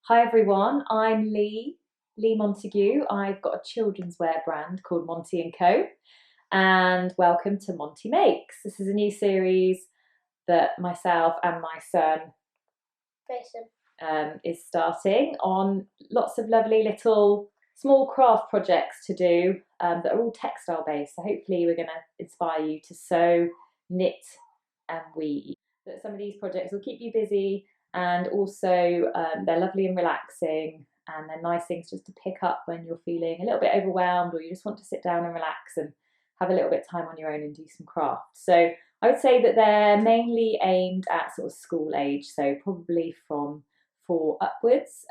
Hi everyone, I'm Lee Montague. I've got a children's wear brand called Monty & Co. And welcome to Monty Makes. This is a new series that myself and my son Jason is starting on lots of lovely little small craft projects to do that are all textile based. So hopefully we're going to inspire you to sew, knit and weave. That some of these projects will keep you busy, and also they're lovely and relaxing, and they're nice things just to pick up when you're feeling a little bit overwhelmed or you just want to sit down and relax and have a little bit of time on your own and do some craft. So I would say that they're mainly aimed at sort of school age, so probably from 4 upwards.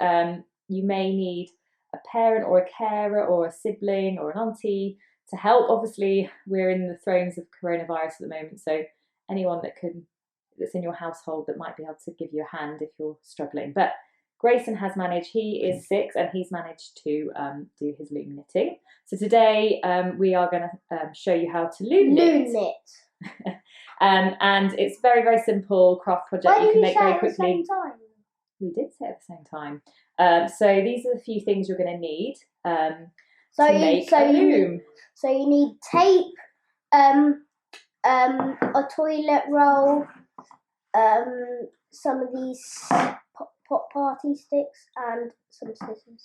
You may need a parent or a carer or a sibling or an auntie to help. Obviously, we're in the throes of coronavirus at the moment, so anyone that's in your household that might be able to give you a hand if you're struggling. But Grayson has managed, he is 6 and he's managed to do his loom knitting. So today we are going to show you how to loom knit. And it's very, very simple craft project you can make very quickly. We did say at the same time. So these are the few things you're going to need to make a loom. So you need tape, a toilet roll, some of these pop party sticks, and some scissors.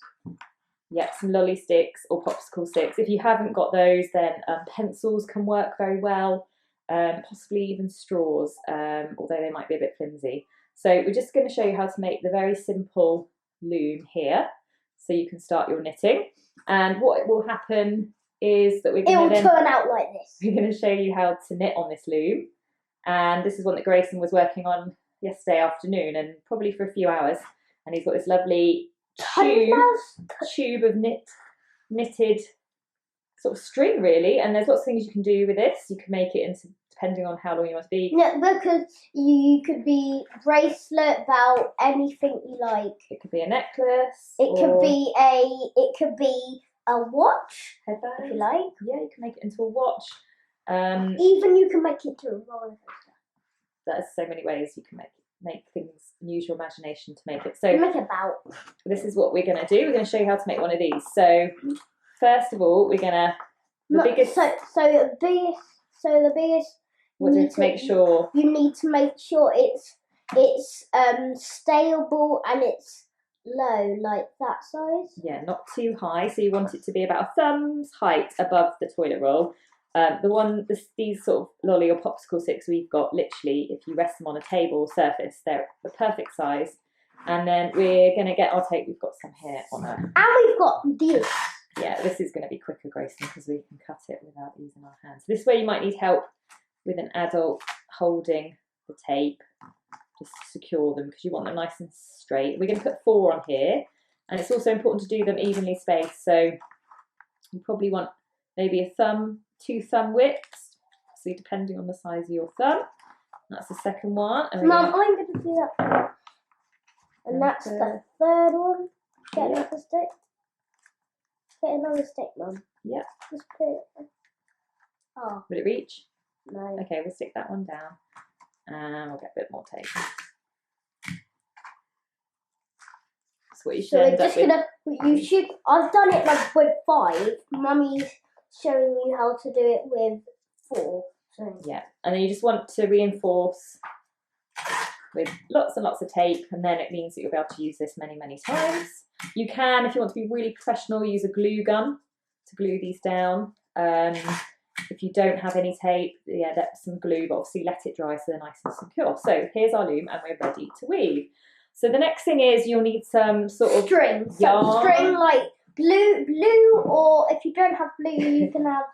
Yep, some lolly sticks or popsicle sticks. If you haven't got those, then pencils can work very well, possibly even straws, although they might be a bit flimsy. So we're just going to show you how to make the very simple loom here, so you can start your knitting. And what will happen is that we're going to turn out like this. We're going to show you how to knit on this loom. And this is one that Grayson was working on yesterday afternoon, and probably for a few hours. And he's got this lovely tube of knitted sort of string, really. And there's lots of things you can do with this. You can make it into, depending on how long you want to be. No, because you could be bracelet, belt, anything you like. It could be a necklace. It could be a watch, headband, if you like. Yeah, you can make it into a watch. Even you can make it into a roller coaster. There's so many ways you can make things and use your imagination to make it. So make a belt. This is what we're going to do. We're going to show you how to make one of these. So first of all, we're going to the biggest. What do you have to make sure? You need to make sure it's stable and it's low, like that size. Yeah, not too high. So you want it to be about a thumb's height above the toilet roll. These sort of lolly or popsicle sticks we've got, literally, if you rest them on a table surface, they're the perfect size. And then we're going to get our tape. We've got some here on it. And we've got this. Yeah, this is going to be quicker, Grayson, because we can cut it without using our hands. This way you might need help with an adult holding the tape just to secure them, because you want them nice and straight. We're going to put 4 on here, and it's also important to do them evenly spaced. So you probably want maybe a thumb, 2 thumb widths, so depending on the size of your thumb. That's the second one. Mum, I'm going to do that. And that's the third one. Get another stick. Get another stick, Mum. Yeah. Just put it. Oh. Would it reach? No. Okay, we'll stick that one down. And we'll get a bit more tape. That's what you should end up with. I've done it like with 5. Mummy's showing you how to do it with 4. So. Yeah, and then you just want to reinforce with lots and lots of tape, and then it means that you'll be able to use this many, many times. You can, if you want to be really professional, use a glue gun to glue these down. If you don't have any tape, yeah, that's some glue, but obviously let it dry so they're nice and secure. So here's our loom, and we're ready to weave. So the next thing is you'll need some sort of string. yarn. So string like blue, or if you don't have blue, you can have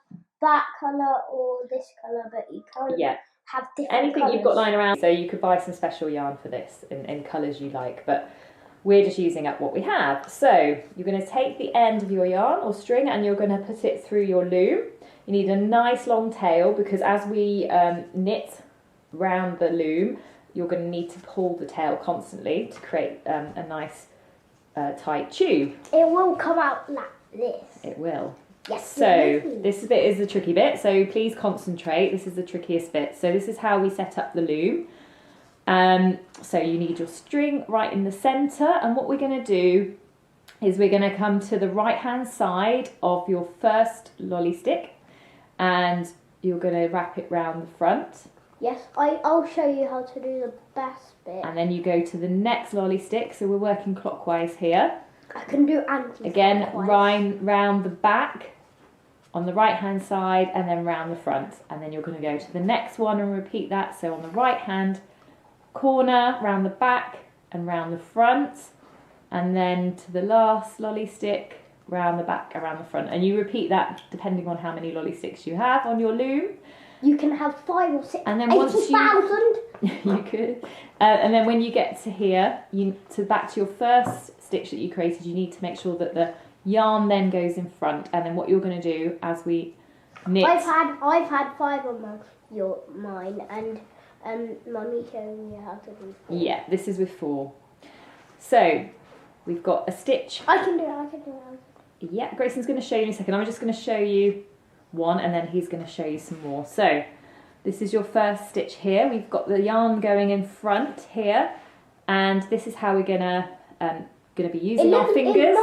that colour or this colour, but you can't have different anything colours. You've got lying around. So you could buy some special yarn for this in colours you like, but we're just using up what we have. So you're going to take the end of your yarn or string and you're going to put it through your loom. You need a nice long tail, because as we knit round the loom, you're going to need to pull the tail constantly to create a nice tight tube. It will come out like this. It will. Yes. So this bit is the tricky bit, so please concentrate. This is the trickiest bit. So this is how we set up the loom. So you need your string right in the centre, and what we're going to do is we're going to come to the right hand side of your first lolly stick, and you're going to wrap it round the front. Yes, I'll show you how to do the best bit. And then you go to the next lolly stick, so we're working clockwise here. I can do anti-clockwise. Again, round the back on the right hand side, and then round the front. And then you're going to go to the next one and repeat that. So on the right hand corner, round the back and round the front. And then to the last lolly stick, round the back, around the front. And you repeat that depending on how many lolly sticks you have on your loom. You can have 5 or 6, and then 80,000. You could. And then when you get to here, back to your first stitch that you created, you need to make sure that the yarn then goes in front. And then what you're going to do as we knit. I've had 5 on mine, and Mummy showed me how to do 4. Yeah, this is with 4. So we've got a stitch. I can do it. Yeah, Grayson's going to show you in a second. I'm just going to show you one, and then he's going to show you some more. So this is your first stitch here. We've got the yarn going in front here, and this is how we're going to be using our fingers.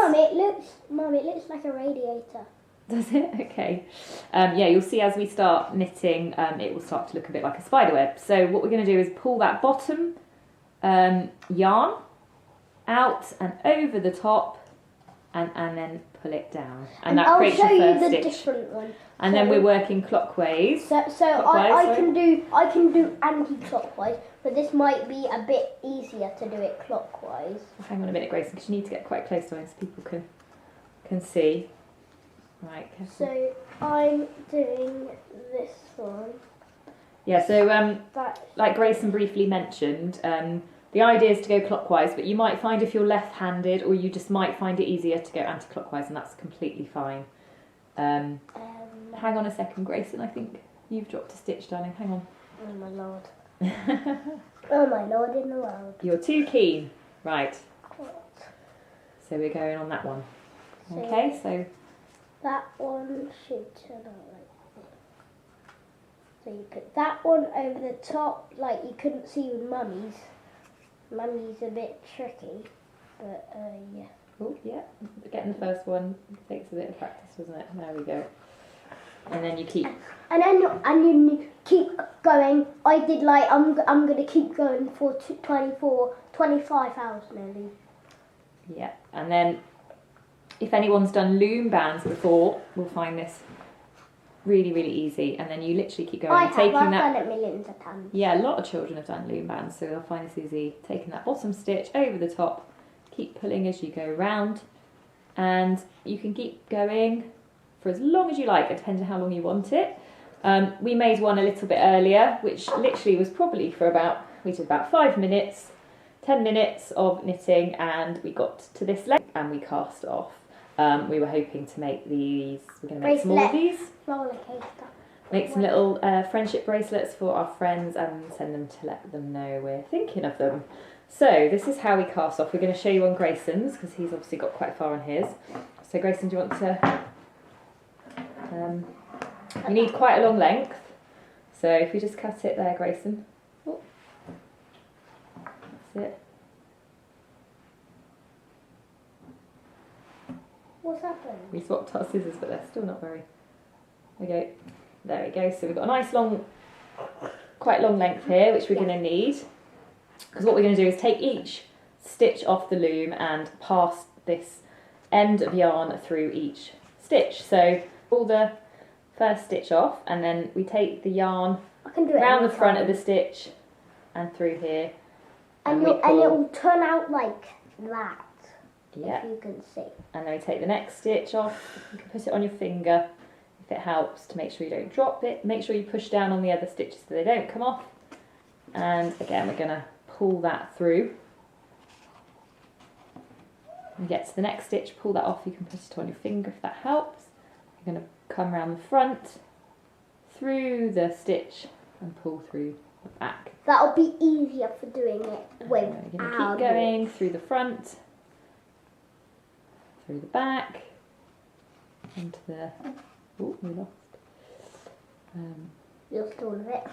Mum, it looks like a radiator. Does it? Okay. Yeah, you'll see as we start knitting, it will start to look a bit like a spider web. So what we're going to do is pull that bottom yarn out and over the top, and then pull it down, and that creates your first stitch. I'll show you the different one. And then we're working clockwise. So I can do anti-clockwise, but this might be a bit easier to do it clockwise. Hang on a minute, Grayson, because you need to get quite close to it so people can see. Right. Careful. So I'm doing this one. Yeah. So like Grayson briefly mentioned, the idea is to go clockwise, but you might find if you're left-handed, or you just might find it easier to go anti-clockwise, and that's completely fine. Hang on a second, Grayson, I think you've dropped a stitch, darling. Hang on. Oh my lord. Oh my lord in the world. You're too keen. Right. What? So we're going on that one. Okay, so that one should turn out like this. So you put that one over the top, like you couldn't see with Mummy's. Mummy's a bit tricky, but yeah. Oh yeah, getting the first one takes a bit of practice, doesn't it? There we go. And then you keep. And you keep going. I did like I'm gonna keep going for 25 hours nearly. Yeah, and then if anyone's done loom bands before, will find this really, really easy. And then you literally keep going. I've done it millions of times. Yeah, a lot of children have done loom bands, so they'll find this easy. Taking that bottom stitch over the top, keep pulling as you go round, and you can keep going for as long as you like. It depends on how long you want it. We made one a little bit earlier, which literally was probably we did about 5 minutes, 10 minutes of knitting, and we got to this length and we cast off. We were hoping to make these, we're going to make some more of these. Make some little friendship bracelets for our friends and send them to let them know we're thinking of them. So this is how we cast off. We're going to show you on Grayson's, because he's obviously got quite far on his. So Grayson, do you want to... you need quite a long length. So if we just cut it there, Grayson. Oh. That's it. What's happened? We swapped our scissors, but they're still not very... Okay, there we go. So we've got a nice long, quite long length here, which we're going to need. Because what we're going to do is take each stitch off the loom and pass this end of yarn through each stitch. So pull the first stitch off, and then we take the yarn around the front of the stitch and through here. And it will turn out like that. Yeah. If you can see. And then we take the next stitch off. You can put it on your finger if it helps to make sure you don't drop it. Make sure you push down on the other stitches so they don't come off. And again, we're going to pull that through. And get to the next stitch, pull that off. You can put it on your finger if that helps. You're going to come around the front, through the stitch, and pull through the back. That'll be easier for doing it with. We're going to keep going through the front, through the back, into the... Oh, we lost. Lost all of it.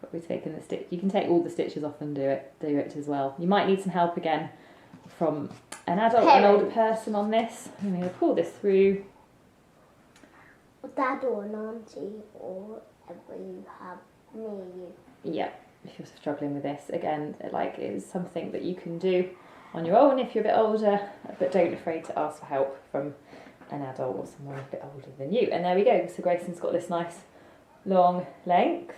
But we're taking the stitch. You can take all the stitches off and do it as well. You might need some help again from an adult or an older person on this. I'm going to pull this through. Dad or an auntie or whatever you have near you. Yeah, if you're struggling with this, again, like it's something that you can do on your own if you're a bit older, but don't be afraid to ask for help from an adult or someone a bit older than you. And there we go. So Grayson's got this nice long length.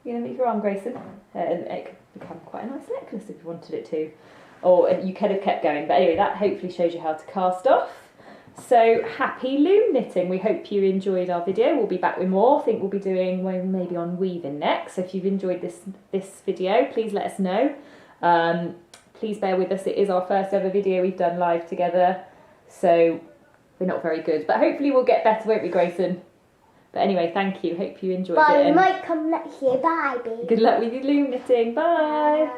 You're going to move your arm, Grayson, and it could become quite a nice necklace if you wanted it to. Or you could have kept going. But anyway, that hopefully shows you how to cast off. So happy loom knitting. We hope you enjoyed our video. We'll be back with more. I think we'll be doing maybe on weaving next. So if you've enjoyed this video, please let us know. Please bear with us. It is our first ever video we've done live together. So we're not very good. But hopefully we'll get better, won't we, Grayson? But anyway, thank you. Hope you enjoyed it. Bye. We might come next year. Bye, baby. Good luck with your loom knitting. Bye.